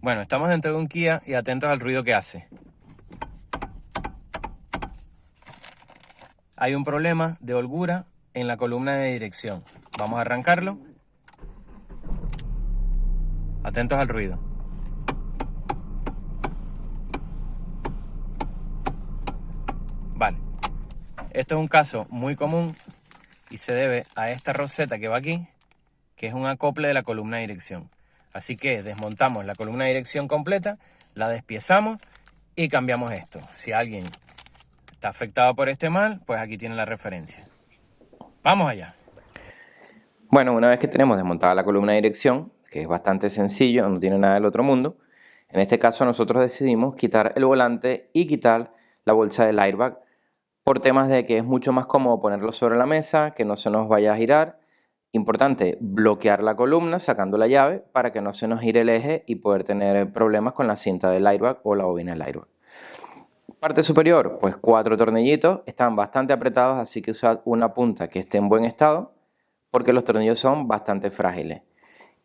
Bueno, estamos dentro de un Kia y atentos al ruido que hace. Hay un problema de holgura en la columna de dirección. Vamos a arrancarlo. Atentos al ruido. Vale. Esto es un caso muy común y se debe a esta roseta que va aquí, que es un acople de la columna de dirección. Así que desmontamos la columna de dirección completa, la despiezamos y cambiamos esto. Si alguien está afectado por este mal, pues aquí tiene la referencia. Vamos allá. Bueno, una vez que tenemos desmontada la columna de dirección, que es bastante sencillo, no tiene nada del otro mundo, en este caso nosotros decidimos quitar el volante y quitar la bolsa del airbag por temas de que es mucho más cómodo ponerlo sobre la mesa, que no se nos vaya a girar. Importante, bloquear la columna sacando la llave para que no se nos gire el eje y poder tener problemas con la cinta del airbag o la bobina del airbag. Parte superior, pues 4 tornillitos, están bastante apretados, así que usad una punta que esté en buen estado porque los tornillos son bastante frágiles.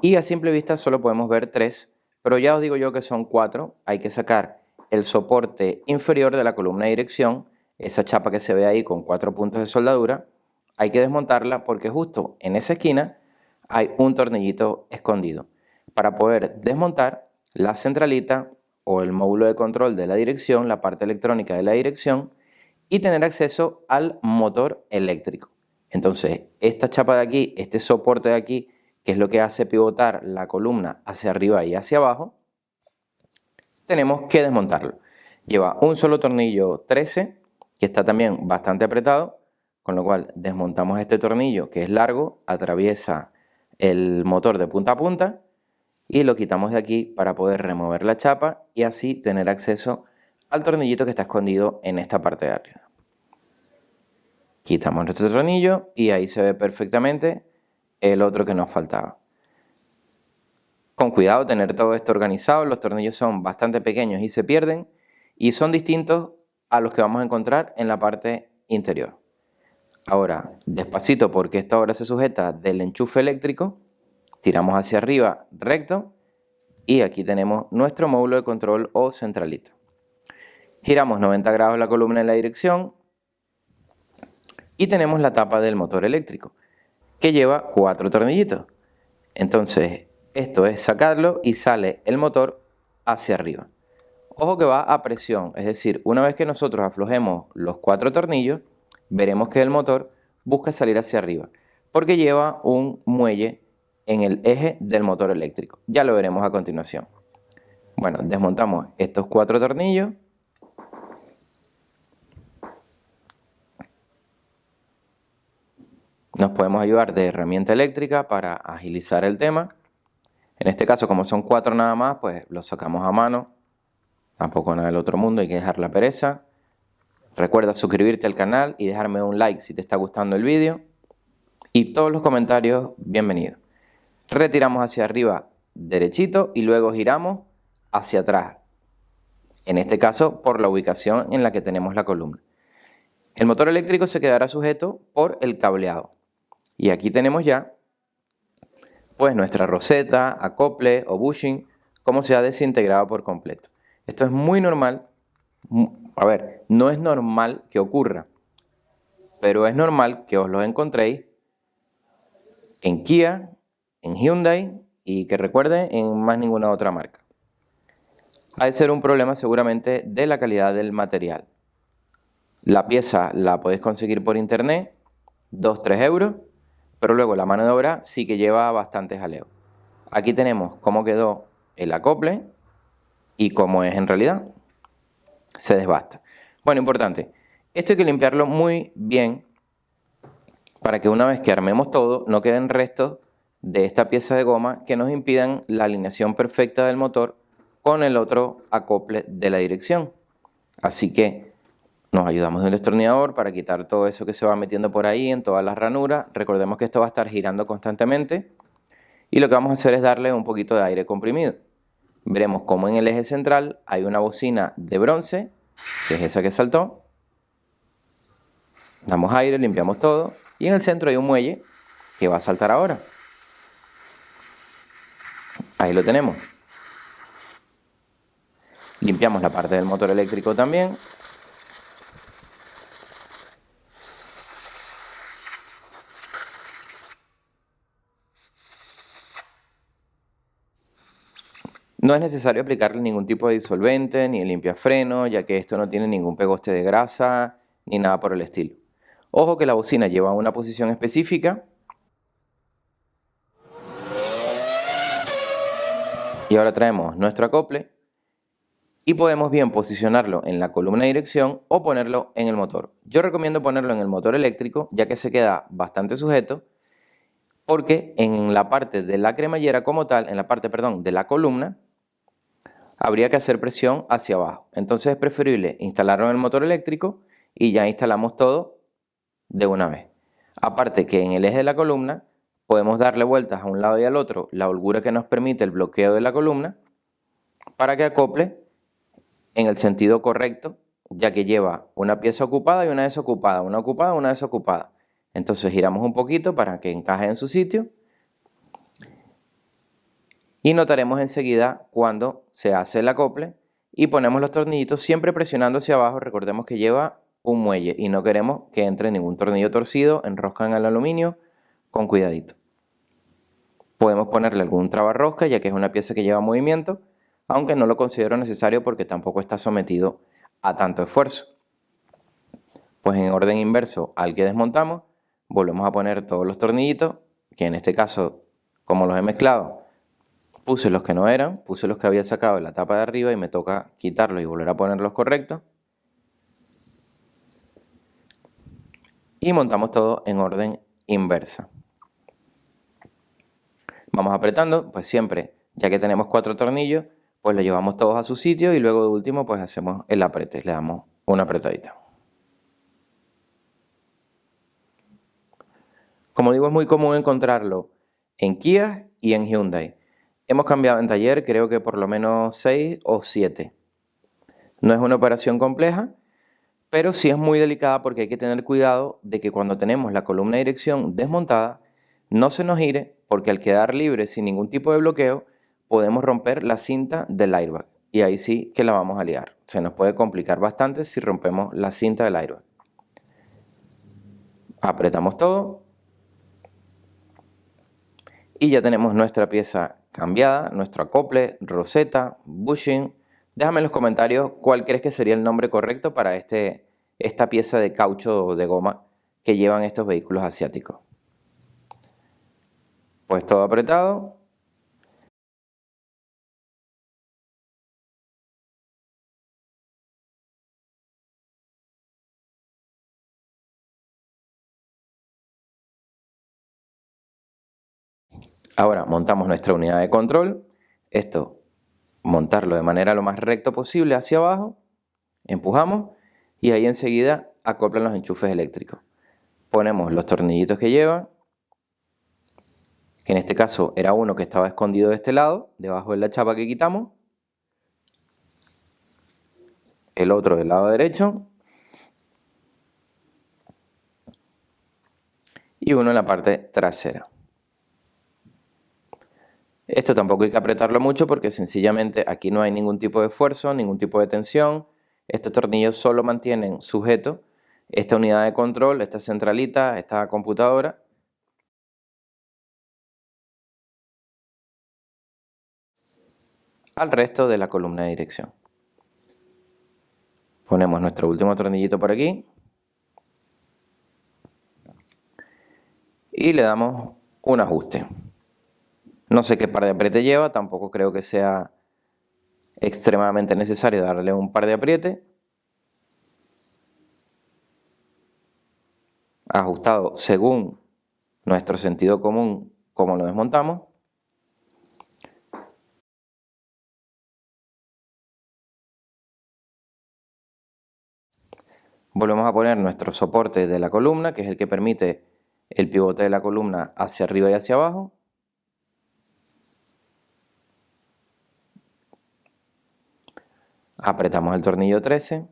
Y a simple vista solo podemos ver 3, pero ya os digo yo que son 4. Hay que sacar el soporte inferior de la columna de dirección, esa chapa que se ve ahí con 4 puntos de soldadura. Hay que desmontarla porque justo en esa esquina hay un tornillito escondido. Para poder desmontar la centralita o el módulo de control de la dirección, la parte electrónica de la dirección, y tener acceso al motor eléctrico. Entonces, esta chapa de aquí, este soporte de aquí, que es lo que hace pivotar la columna hacia arriba y hacia abajo, tenemos que desmontarlo. Lleva un solo tornillo 13, que está también bastante apretado, con lo cual desmontamos este tornillo que es largo, atraviesa el motor de punta a punta y lo quitamos de aquí para poder remover la chapa y así tener acceso al tornillito que está escondido en esta parte de arriba. Quitamos nuestro tornillo y ahí se ve perfectamente el otro que nos faltaba. Con cuidado, tener todo esto organizado, los tornillos son bastante pequeños y se pierden y son distintos a los que vamos a encontrar en la parte interior. Ahora, despacito, porque esto ahora se sujeta del enchufe eléctrico, tiramos hacia arriba recto y aquí tenemos nuestro módulo de control o centralita. Giramos 90 grados la columna en la dirección y tenemos la tapa del motor eléctrico, que lleva 4 tornillitos. Entonces, esto es sacarlo y sale el motor hacia arriba. Ojo que va a presión, es decir, una vez que nosotros aflojemos los 4 tornillos, veremos que el motor busca salir hacia arriba, porque lleva un muelle en el eje del motor eléctrico. Ya lo veremos a continuación. Bueno, desmontamos estos 4 tornillos. Nos podemos ayudar de herramienta eléctrica para agilizar el tema. En este caso, como son 4 nada más, pues los sacamos a mano. Tampoco nada del otro mundo, hay que dejar la pereza. Recuerda suscribirte al canal y dejarme un like si te está gustando el vídeo. Y todos los comentarios, bienvenidos. Retiramos hacia arriba derechito y luego giramos hacia atrás. En este caso, por la ubicación en la que tenemos la columna. El motor eléctrico se quedará sujeto por el cableado. Y aquí tenemos ya pues nuestra roseta, acople o bushing, cómo se ha desintegrado por completo. Esto es muy normal. A ver, no es normal que ocurra, pero es normal que os lo encontréis en Kia, en Hyundai y que recuerde en más ninguna otra marca. Ha de ser un problema seguramente de la calidad del material. La pieza la podéis conseguir por internet, 2-3 euros, pero luego la mano de obra sí que lleva bastante jaleo. Aquí tenemos cómo quedó el acople y cómo es en realidad. Se desbasta. Bueno, importante, esto hay que limpiarlo muy bien para que una vez que armemos todo no queden restos de esta pieza de goma que nos impidan la alineación perfecta del motor con el otro acople de la dirección. Así que nos ayudamos de un destornillador para quitar todo eso que se va metiendo por ahí en todas las ranuras. Recordemos que esto va a estar girando constantemente y lo que vamos a hacer es darle un poquito de aire comprimido. Veremos cómo en el eje central hay una bocina de bronce, que es esa que saltó. Damos aire, limpiamos todo y en el centro hay un muelle que va a saltar ahora. Ahí lo tenemos. Limpiamos la parte del motor eléctrico también. No es necesario aplicarle ningún tipo de disolvente ni el limpiafreno, ya que esto no tiene ningún pegoste de grasa ni nada por el estilo. Ojo que la bocina lleva una posición específica. Y ahora traemos nuestro acople y podemos bien posicionarlo en la columna de dirección o ponerlo en el motor. Yo recomiendo ponerlo en el motor eléctrico, ya que se queda bastante sujeto, porque en la parte de la cremallera como tal, en la parte, perdón, de la columna, habría que hacer presión hacia abajo. Entonces es preferible instalarlo en el motor eléctrico y ya instalamos todo de una vez. Aparte que en el eje de la columna podemos darle vueltas a un lado y al otro la holgura que nos permite el bloqueo de la columna para que acople en el sentido correcto, ya que lleva una pieza ocupada y una desocupada, una ocupada, una desocupada. Entonces giramos un poquito para que encaje en su sitio y notaremos enseguida cuando se hace el acople y ponemos los tornillitos siempre presionando hacia abajo. Recordemos que lleva un muelle y no queremos que entre ningún tornillo torcido, enroscan el aluminio con cuidadito. Podemos ponerle algún trabarrosca, ya que es una pieza que lleva movimiento, aunque no lo considero necesario porque tampoco está sometido a tanto esfuerzo. Pues en orden inverso al que desmontamos, volvemos a poner todos los tornillitos, que en este caso, como los he mezclado, puse los que no eran, puse los que había sacado de la tapa de arriba y me toca quitarlos y volver a poner los correctos. Y montamos todo en orden inversa. Vamos apretando, pues siempre, ya que tenemos 4 tornillos, pues los llevamos todos a su sitio y luego de último pues hacemos el aprete, le damos una apretadita. Como digo, es muy común encontrarlo en Kia y en Hyundai. Hemos cambiado en taller, creo que por lo menos 6 o 7. No es una operación compleja, pero sí es muy delicada porque hay que tener cuidado de que cuando tenemos la columna de dirección desmontada, no se nos gire, porque al quedar libre sin ningún tipo de bloqueo, podemos romper la cinta del airbag. Y ahí sí que la vamos a liar. Se nos puede complicar bastante si rompemos la cinta del airbag. Apretamos todo. Y ya tenemos nuestra pieza cambiada, nuestro acople, roseta, bushing. Déjame en los comentarios cuál crees que sería el nombre correcto para esta pieza de caucho o de goma que llevan estos vehículos asiáticos. Pues todo apretado. Ahora montamos nuestra unidad de control. Esto, montarlo de manera lo más recto posible hacia abajo. Empujamos y ahí enseguida acoplan los enchufes eléctricos. Ponemos los tornillitos que llevan, que en este caso era uno que estaba escondido de este lado, debajo de la chapa que quitamos. El otro del lado derecho. Y uno en la parte trasera. Esto tampoco hay que apretarlo mucho porque sencillamente aquí no hay ningún tipo de esfuerzo, ningún tipo de tensión. Estos tornillos solo mantienen sujeto esta unidad de control, esta centralita, esta computadora. Al resto de la columna de dirección. Ponemos nuestro último tornillito por aquí. Y le damos un ajuste. No sé qué par de apriete lleva, tampoco creo que sea extremadamente necesario darle un par de apriete. Ajustado según nuestro sentido común, como lo desmontamos. Volvemos a poner nuestro soporte de la columna, que es el que permite el pivote de la columna hacia arriba y hacia abajo. Apretamos el tornillo 13.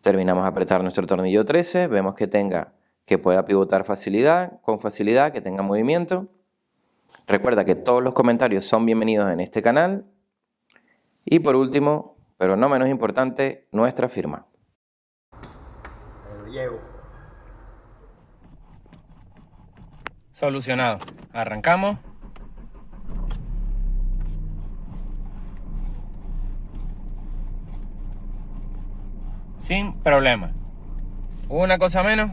Terminamos de apretar nuestro tornillo 13, vemos que pueda pivotar con facilidad, que tenga movimiento. Recuerda que todos los comentarios son bienvenidos en este canal. Y por último, pero no menos importante, nuestra firma. Lo llevo. Solucionado. Arrancamos. Sin problema. Una cosa menos.